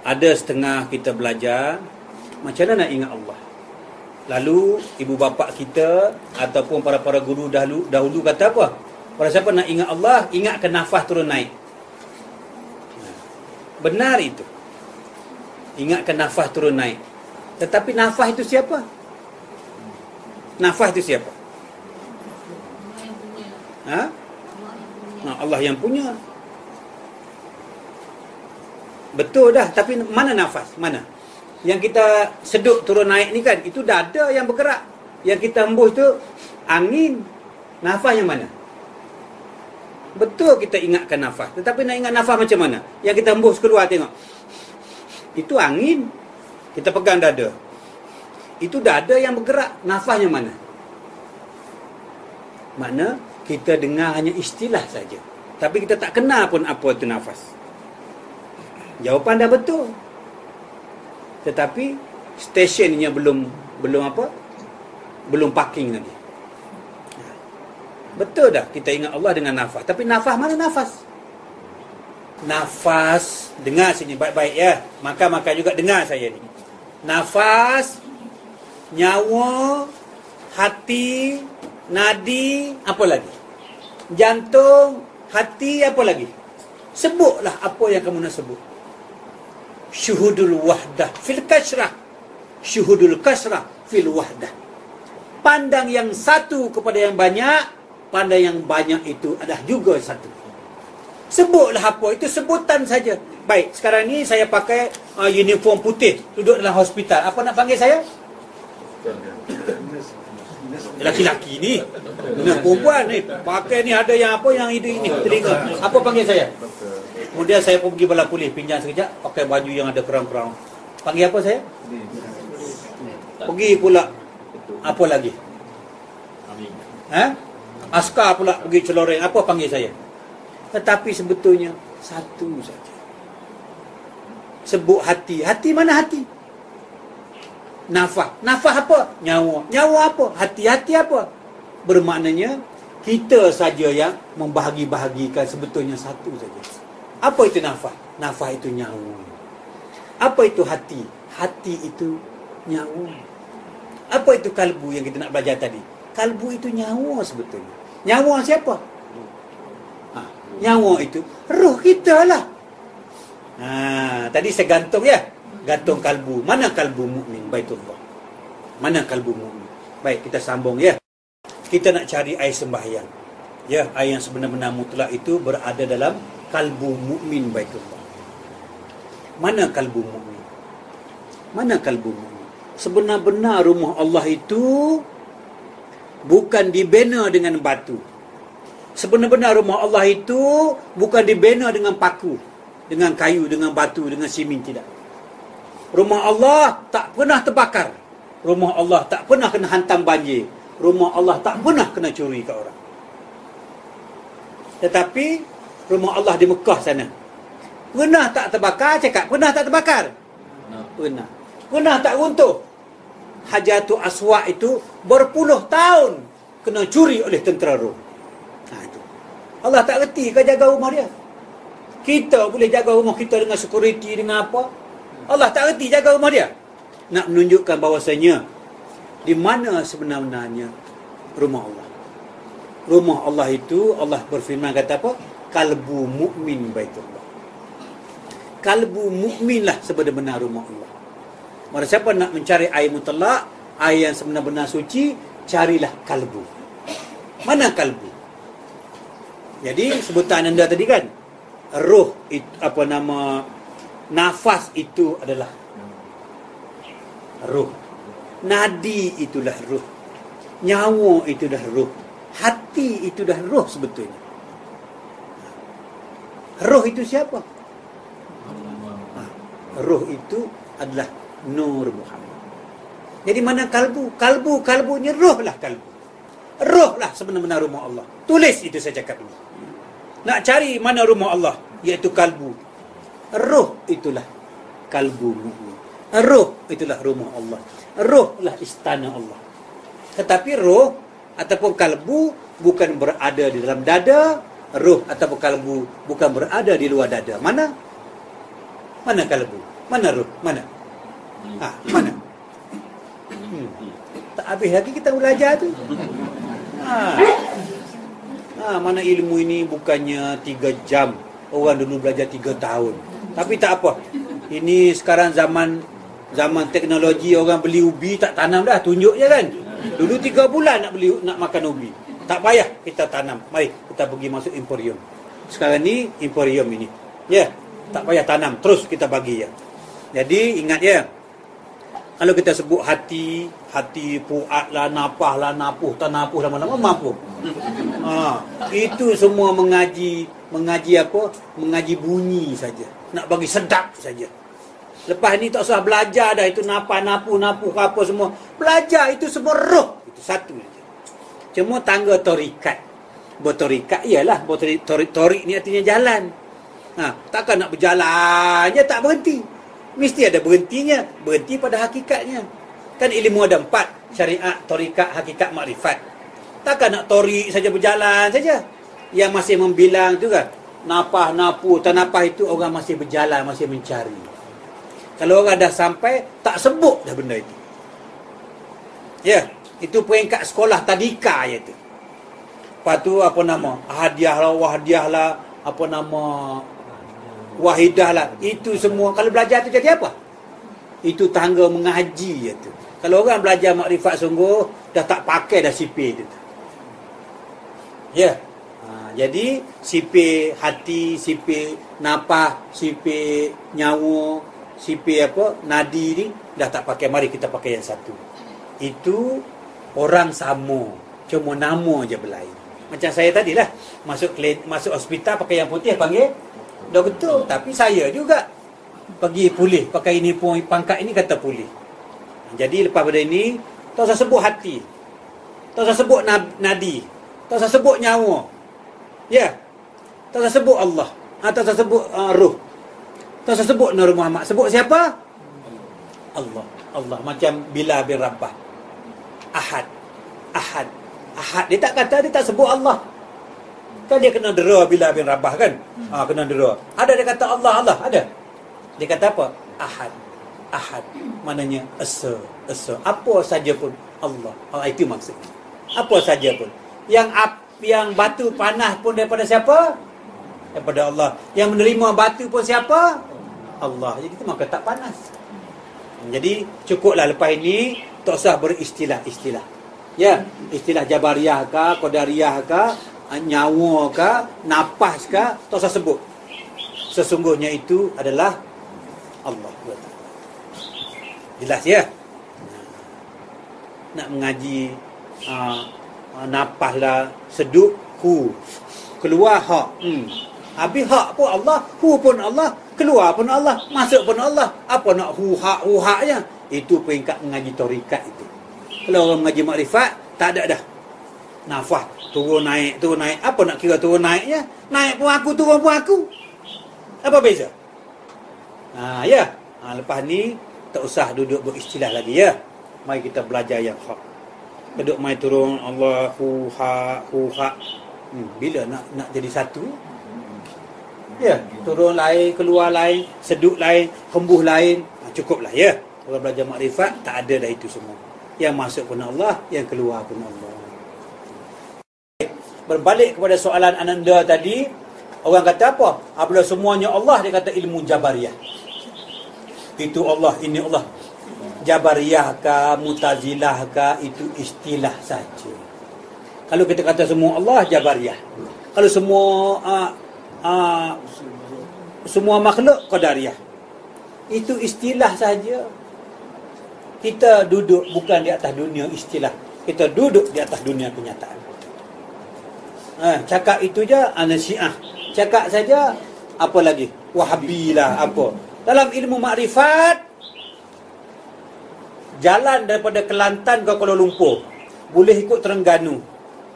Ada setengah kita belajar macam mana nak ingat Allah. Lalu ibu bapa kita ataupun para guru dahulu kata apa? Pada siapa nak ingat Allah, ingatkan nafas turun naik. Benar itu. Ingatkan nafas turun naik. Tetapi nafas itu siapa? Nafas itu siapa? Ha? Allah yang punya. Betul dah, tapi mana nafas? Mana? Yang kita sedut turun naik ni kan, itu dada yang bergerak. Yang kita hembus tu angin. Nafas yang mana? Betul kita ingatkan nafas, tetapi nak ingat nafas macam mana? Yang kita hembus keluar tengok. Itu angin. Kita pegang dada. Itu dada yang bergerak. Nafas yang mana? Makna kita dengar hanya istilah saja, tapi kita tak kenal pun apa itu nafas. Jawapan dah betul, tetapi stationnya belum apa? Belum parking lagi. Betul dah kita ingat Allah dengan nafas, tapi nafas mana nafas? Nafas, dengar sini baik-baik ya. Maka juga dengar saya ni. Nafas, nyawa, hati, nadi, apa lagi? Jantung, hati, apa lagi? Sebutlah apa yang kamu nak sebut. Syuhudul wahdah fil kasrah. Syuhudul kasrah fil wahdah. Pandang yang satu kepada yang banyak, pandang yang banyak itu adalah juga satu. Sebutlah apa, itu sebutan saja. Baik, sekarang ni saya pakai uniform putih, duduk dalam hospital. Apa nak panggil saya? Laki-laki ni, perempuan ni, pakai ni ada yang apa, yang ini telinga. Apa panggil saya? Kemudian saya pun pergi bala polis, pinjam sekejap, pakai baju yang ada kerang-kerang. Panggil apa saya? Pergi pula, apa lagi? Askar pula pergi celoreng, apa panggil saya? Tetapi sebetulnya satu saja. Sebut hati. Hati mana hati? Nafas. Nafas apa? Nyawa. Nyawa apa? Hati-hati apa? Bermaknanya kita saja yang membahagi-bahagikan, sebetulnya satu saja. Apa itu nafas? Nafas itu nyawa. Apa itu hati? Hati itu nyawa. Apa itu kalbu yang kita nak belajar tadi? Kalbu itu nyawa sebetulnya. Nyawa siapa? Nyawa itu roh kita lah. Tadi saya gantung ya. Gantung kalbu. Mana kalbu mukmin? Baitullah. Mana kalbu mukmin? Baik, kita sambung ya. Kita nak cari air sembahyang. Ya, air yang sebenar-benar mutlak itu berada dalam kalbu mukmin Baitullah. Mana kalbu mukmin? Mana kalbu mukmin? Sebenar-benar rumah Allah itu bukan dibina dengan batu. Sebenar-benar rumah Allah itu bukan dibina dengan paku, dengan kayu, dengan batu, dengan simen, tidak. Rumah Allah tak pernah terbakar. Rumah Allah tak pernah kena hantam banjir. Rumah Allah tak pernah kena curi ke orang. Tetapi rumah Allah di Mekah sana, pernah tak terbakar? Cakap, pernah tak terbakar? Pernah. Pernah tak runtuh? Hajarul Aswad itu berpuluh tahun kena curi oleh tentera Rom. Itu. Allah tak reti ke jaga rumah dia? Kita boleh jaga rumah kita dengan security, dengan apa? Allah tak reti jaga rumah dia? Nak menunjukkan bahawasanya di mana sebenarnya rumah Allah. Rumah Allah itu, Allah berfirman kata apa? Kalbu mukmin Baitullah. Kalbu mukminlah sebenar-benar rumah Allah. Maka siapa nak mencari air mutlak, air yang sebenar-benar suci, carilah kalbu. Mana kalbu? Jadi sebutan anda tadi kan, roh itu, apa nama, nafas itu adalah roh. Nadi itulah roh. Nyawa itu dah roh. Hati itu dah roh sebetulnya. Roh itu siapa? Roh itu adalah Nur Muhammad. Jadi mana kalbu? Kalbunya roh lah kalbu. Roh lah sebenar-benar rumah Allah. Tulis itu saya cakap dulu. Nak cari mana rumah Allah, iaitu kalbu. Roh itulah kalbu mukmin. Roh itulah rumah Allah. Roh lah istana Allah. Tetapi roh ataupun kalbu bukan berada di dalam dada. Roh ataupun kalbu bukan berada di luar dada. Mana? Mana kalbu? Mana ruh? Mana? Mana? Tak habis lagi kita belajar tu. Mana ilmu ini bukannya 3 jam. Orang dulu belajar 3 tahun. Tapi tak apa. Ini sekarang zaman teknologi, orang beli ubi tak tanam dah, tunjuk je kan. Dulu 3 bulan nak makan ubi. Tak payah kita tanam. Mari kita pergi masuk emporium. Sekarang ni emporium ini. Ya, tak payah tanam, terus kita bagi ya. Jadi ingat ya. Kalau kita sebut hati puat lah, napah lah, napuh, tak napuh lama-lama mampu. Itu semua mengaji apa? Mengaji bunyi saja. Nak bagi sedap saja. Lepas ni tak usah belajar dah itu napah, napuh apa semua. Belajar itu semua roh. Itu satu saja. Cuma tangga torikat. Bertorikat ialah torik ni artinya jalan. Takkan nak berjalan je tak berhenti. Mesti ada berhentinya. Berhenti pada hakikatnya. Kan ilmu ada 4. Syariat, torikat, hakikat, makrifat. Takkan nak torik saja berjalan saja. Yang masih membilang tu kan. Napah, napuh, tanapah itu orang masih berjalan, masih mencari. Kalau orang dah sampai, tak sebut dah benda itu. Ya, itu peringkat sekolah tadika je tu. Lepas tu apa nama? Hadiah lah, wahdiah lah, apa nama? Wahidah lah. Itu semua. Kalau belajar tu jadi apa? Itu tangga mengaji je tu. Kalau orang belajar makrifat sungguh, dah tak pakai dah sipir tu. Ya. Jadi sipir hati, sipir napah, sipir nyawa, sipir apa? Nadi ni dah tak pakai. Mari kita pakai yang satu. Itu orang sama. Cuma nama je berlain. Macam saya tadilah. Masuk hospital pakai yang putih panggil doktor. Tapi saya juga pergi pulih. Pakai ini pun pangkat ini kata pulih. Jadi lepas pada ini, tak usah sebut hati. Tak usah sebut nadi. Tak usah sebut nyawa. Ya. Tak usah sebut Allah. Tak usah sebut ruh. Tak usah sebut Nur Muhammad. Sebut siapa? Allah. Allah. Macam Bilal bin Rabah. Ahad. Dia tak kata, dia tak sebut Allah. Kan dia kena dera Bilal bin Rabah kan? Kena dera. Ada dia kata Allah. Ada. Dia kata apa? Ahad. Maknanya esa. Apa saja pun Allah. Itu maksudnya. Apa saja pun. Yang batu panas pun daripada siapa? Daripada Allah. Yang menerima batu pun siapa? Allah. Jadi itu maka tak panas. Jadi cukuplah lepas ini tak usah beristilah-istilah. Ya, istilah Jabariyah ke, Qadariyah ke, nyawa ke, napas ke, tak usah sebut. Sesungguhnya itu adalah Allah. Jelas ya? Nak mengaji napas lah, seduk, hu. Keluar hak. Habis hak pun Allah, hu pun Allah, keluar pun Allah, masuk pun Allah. Apa nak hu haknya? Itu peringkat mengaji torikat itu. Kalau orang mengaji makrifat, tak ada dah. Nafas, turun naik. Apa nak kira turun naiknya? Naik pun aku, turun pun aku. Apa beza? Ya. Lepas ni, tak usah duduk beristilah lagi ya. Mari kita belajar yang hak. Duduk mai turun Allah, hu ha. Bila nak jadi satu? Ya, turun lain, keluar lain, seduk lain, hembuh lain. Cukuplah ya. Orang belajar makrifat, tak ada dah itu semua. Yang masuk pun Allah, yang keluar pun Allah. Berbalik kepada soalan Ananda tadi, orang kata apa? Apabila semuanya Allah, dia kata ilmu Jabariyah. Itu Allah, ini Allah. Jabariyah ke, Mutazilah ke, itu istilah saja. Kalau kita kata semua Allah, Jabariyah. Kalau semua makhluk, Qadariyah. Itu istilah saja. Kita duduk bukan di atas dunia istilah. Kita duduk di atas dunia kenyataan. Cakap itu je, Syiah. Cakap saja, apa lagi? Wahabi lah, apa. Dalam ilmu makrifat, jalan daripada Kelantan ke Kuala Lumpur, boleh ikut Terengganu,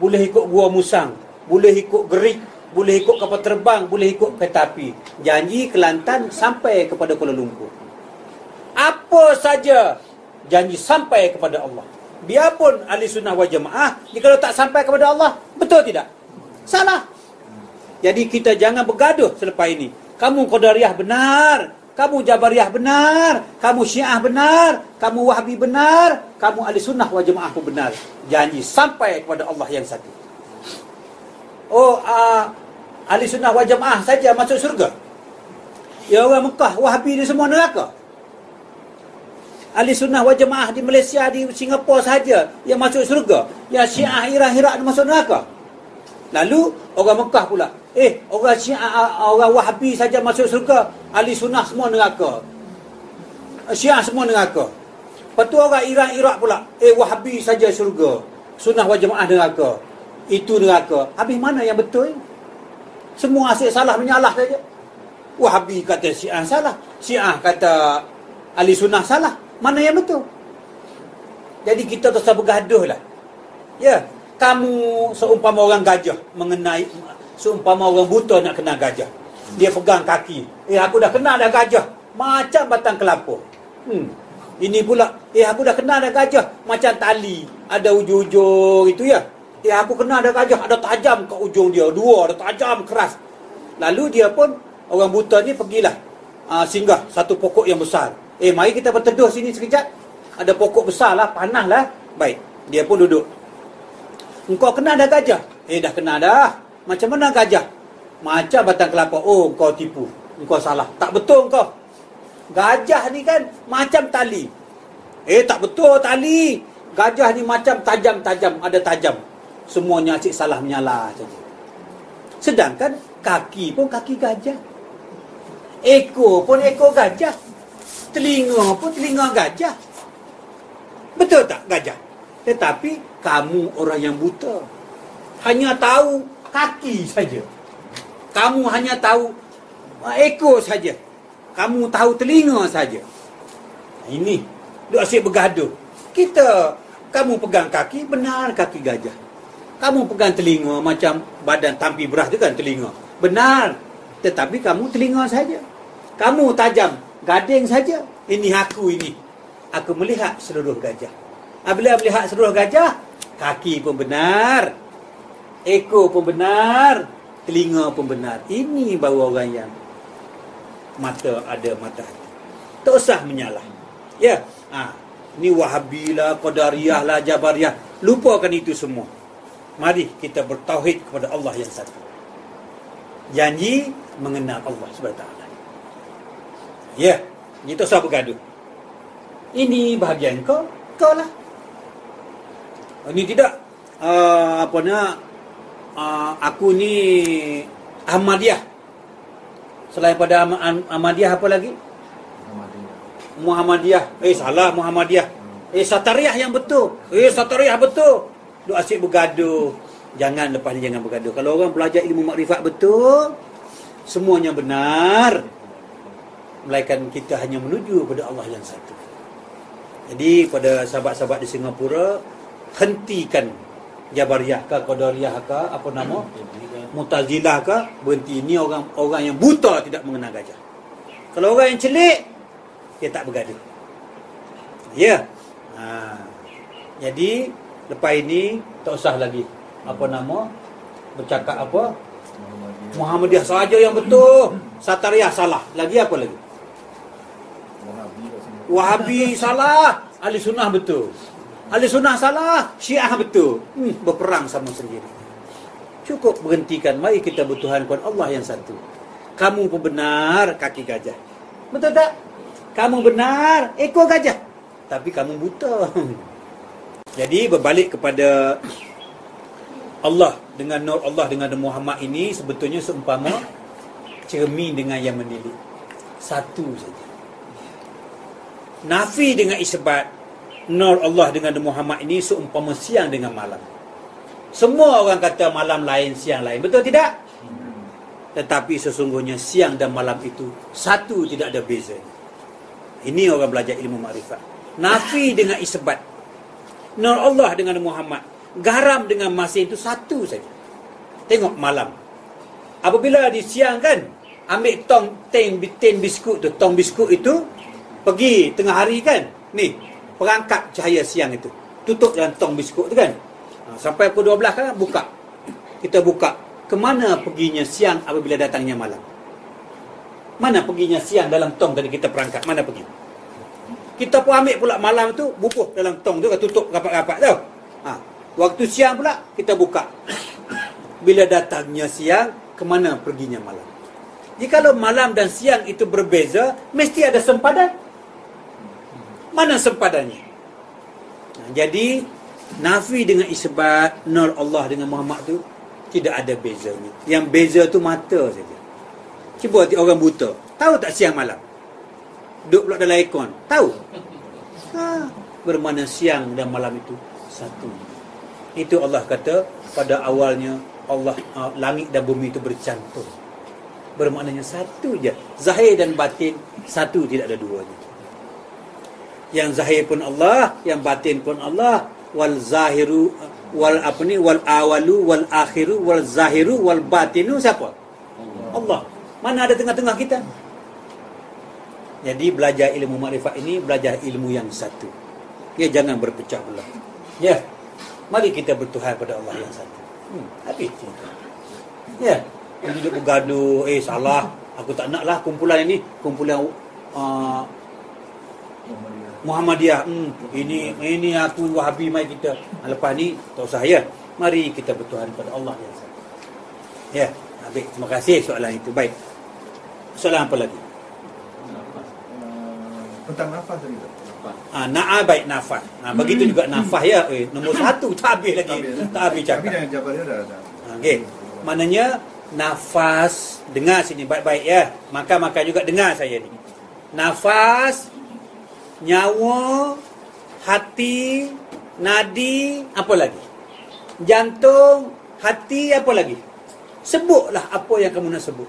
boleh ikut Gua Musang, boleh ikut Gerik, boleh ikut kapal terbang, boleh ikut kereta api. Janji Kelantan sampai kepada Kuala Lumpur. Apa saja janji sampai kepada Allah. Biarpun ahli sunnah wal jamaah, jika tak sampai kepada Allah, betul tidak? Salah. Jadi kita jangan bergaduh selepas ini. Kamu Qadariyah benar, Kamu Jabariyah benar, kamu Syiah benar, kamu Wahabi benar, kamu Ahli Sunnah wal Jamaah pun benar. Janji sampai kepada Allah yang satu. Oh, Ahli Sunnah wal Jamaah saja masuk surga. Ya orang Mekah, Wahabi ni semua neraka. Ahli Sunnah wal Jamaah di Malaysia, di Singapura saja yang masuk surga. Yang Syiah Iraq masuk neraka. Lalu orang Mekah pula, orang Syiah, orang Wahabi saja masuk surga, Ahli Sunnah semua neraka. Syiah semua neraka. Lepas tu orang Iraq pula, Wahabi saja surga, Sunnah wal Jamaah neraka. Itu neraka. Habis mana yang betul? Semua asyik salah menyalah saja. Wahabi kata Syiah salah, Syiah kata Ahli Sunnah salah. Mana yang betul? Jadi kita terus bergaduh lah. Ya, kamu seumpama orang gajah mengenai, seumpama orang buta nak kena gajah. Dia pegang kaki. Aku dah kenal dah gajah. Macam batang kelapa. Ini pula, aku dah kenal dah gajah. Macam tali. Ada ujung-ujung itu ya. Aku kenal dah gajah. Ada tajam ke ujung dia. Dua, ada tajam, keras. Lalu dia pun, orang buta ni pergilah. Singgah satu pokok yang besar. Mari kita berteduh sini sekejap. Ada pokok besar lah, panas lah. Baik, dia pun duduk. Engkau kenal dah gajah? Dah kenal dah. Macam mana gajah? Macam batang kelapa. Oh, kau tipu. Engkau salah. Tak betul engkau. Gajah ni kan macam tali. Tak betul tali. Gajah ni macam tajam-tajam. Ada tajam. Semuanya asyik salah menyalah saja. Sedangkan kaki pun kaki gajah. Ekor pun ekor gajah. Telinga pun telinga gajah. Betul tak gajah? Tetapi kamu orang yang buta. Hanya tahu kaki saja. Kamu hanya tahu ekor saja. Kamu tahu telinga saja. Ini duk asyik bergaduh. Kamu pegang kaki, benar kaki gajah. Kamu pegang telinga macam badan tampi beras tu kan telinga. Benar. Tetapi kamu telinga saja. Kamu tajam, gading saja. Ini aku ini. Aku melihat seluruh gajah. Bila melihat seluruh gajah, kaki pun benar, ekor pun benar, telinga pun benar. Ini baru orang yang mata ada mata hati. Tak usah menyalah. Ya. Ni Wahabi lah, Qadariyah lah, Jabariyah. Lupakan itu semua. Mari kita bertauhid kepada Allah yang satu. Janji mengenal Allah SWT. Ya. Ni tak usah bergaduh. Ini bahagian kau lah. Ini tidak aku ni Ahmadiyah. Selain pada Ahmadiyah apa lagi? Muhammadiyah. Salah Muhammadiyah. Satariyah yang betul. Satariyah betul. Duk asyik bergaduh. Jangan lepas ni jangan bergaduh. Kalau orang belajar ilmu makrifat betul, semuanya benar. Melainkan kita hanya menuju kepada Allah yang satu. Jadi pada sahabat-sahabat di Singapura, hentikan Jabariyah ke, Qadariyah ke, apa nama, Mu'tazilah ke, berhenti. Ini orang yang buta tidak mengenal gajah. Kalau orang yang celik, dia tak bergaduh. Ya. Jadi lepas ini tak usah lagi bercakap apa Muhammadiyah saja yang betul, Satariyah salah. Lagi apa lagi? Wahabi salah, Ahli Sunnah betul. Ahli Sunnah salah, Syiah betul. Berperang sama sendiri. Cukup berhentikan. Mari kita bertuhankan Allah yang satu. Kamu pun benar kaki gajah. Betul tak? Kamu benar ekor gajah. Tapi kamu buta. Jadi berbalik kepada Allah, dengan nur Allah, dengan Muhammad ini sebetulnya seumpama cermin dengan yang menilik. Satu saja. Nafi dengan isbat, nur Allah dengan Muhammad ini seumpama siang dengan malam. Semua orang kata malam lain, siang lain. Betul tidak? Tetapi sesungguhnya siang dan malam itu satu, tidak ada beza. Ini orang belajar ilmu makrifat. Nafi dengan isbat, nur Allah dengan Muhammad, garam dengan masin itu satu saja. Tengok malam. Apabila di siang kan, ambil tin biskut tu, tong biskut itu, pergi tengah hari kan, ni perangkap cahaya siang itu, tutup dalam tong biskut tu kan. Sampai pukul 12 kan, buka. Kita buka. Kemana perginya siang apabila datangnya malam? Mana perginya siang dalam tong tadi kita perangkat? Mana pergi? Kita pun ambil pula malam tu, bubuh dalam tong tu, tutup rapat-rapat tau. Waktu siang pula, kita buka. Bila datangnya siang, kemana perginya malam? Jikalau malam dan siang itu berbeza, mesti ada sempadan. Mana sempadannya? Jadi, nafi dengan isbat, nur Allah dengan Muhammad tu, tidak ada bezanya. Yang beza tu mata saja. Cuba hati orang buta. Tahu tak siang malam? Duduk pula dalam aircon. Tahu? Bermakna siang dan malam itu satu. Itu Allah kata, pada awalnya Allah langit dan bumi itu bercantum. Bermaknanya satu je. Zahir dan batin satu, tidak ada duanya. Yang zahir pun Allah, yang batin pun Allah. Wal zahiru wal awalu wal akhiru wal zahiru wal batinu siapa? Allah. Mana ada tengah-tengah kita? Jadi belajar ilmu makrifat ini, belajar ilmu yang satu. Ya, jangan berpecah belah. Ya. Mari kita bertuhan pada Allah yang satu. Habis cerita. Ya. Yang duduk bergaduh, salah, aku tak naklah kumpulan ini, kumpulan Muhammadiyah. Ini aku Wahabi, mai kita. Lepas ni tak usah ya. Mari kita bertuhan pada Allah yang satu. Ya. Habis. Terima kasih soalan itu. Baik. Soalan apa lagi? Tentang nafas tadi. Baik nafas. Begitu juga nafas ya. Nombor satu tak habis lagi. Tak habis cakap. Tapi dengan jawapan dia dah. Okey. Maknanya nafas, dengar sini baik-baik ya. Maka juga dengar saya ni. Nafas, nyawa, hati, nadi, apa lagi? Jantung, hati, apa lagi? Sebutlah apa yang kamu nak sebut.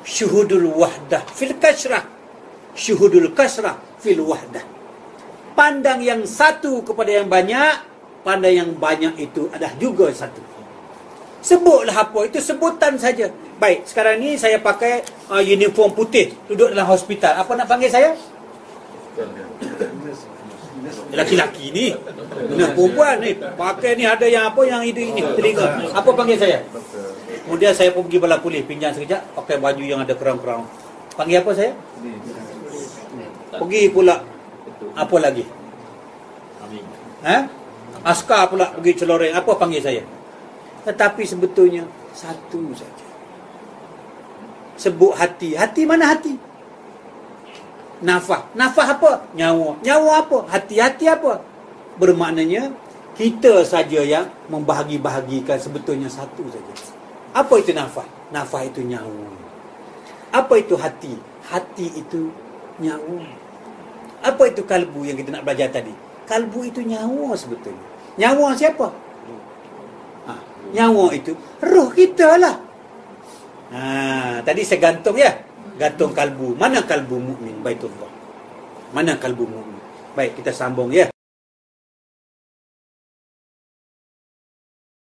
Syuhudul wahdah fil kasrah. Syuhudul kasrah fil wahdah. Pandang yang satu kepada yang banyak, pandang yang banyak itu adalah juga satu. Sebutlah apa, itu sebutan saja. Baik, sekarang ni saya pakai uniform putih, duduk dalam hospital. Apa nak panggil saya? Laki-laki ni. Perempuan ni, pakai ni ada yang apa, yang ini telinga. Apa panggil saya? Kemudian saya pun pergi bala polis, pinjam sekejap, pakai baju yang ada kerang-kerang. Panggil apa saya? Pergi pula apa lagi? Askar pula pergi celoreng. Apa panggil saya? Tetapi sebetulnya satu saja. Sebut hati. Hati mana hati? Nafas. Nafas apa? Nyawa. Nyawa apa? Hati-hati apa? Bermaknanya kita saja yang membahagi-bahagikan, sebetulnya satu saja. Apa itu nafas? Nafas itu nyawa. Apa itu hati? Hati itu nyawa. Apa itu kalbu yang kita nak belajar tadi? Kalbu itu nyawa sebetulnya. Nyawa siapa? Nyawa itu roh kita lah. Tadi saya gantung ya. Gantung kalbu. Mana kalbu mukmin? Baitullah. Mana kalbu mukmin? Baik, kita sambung ya.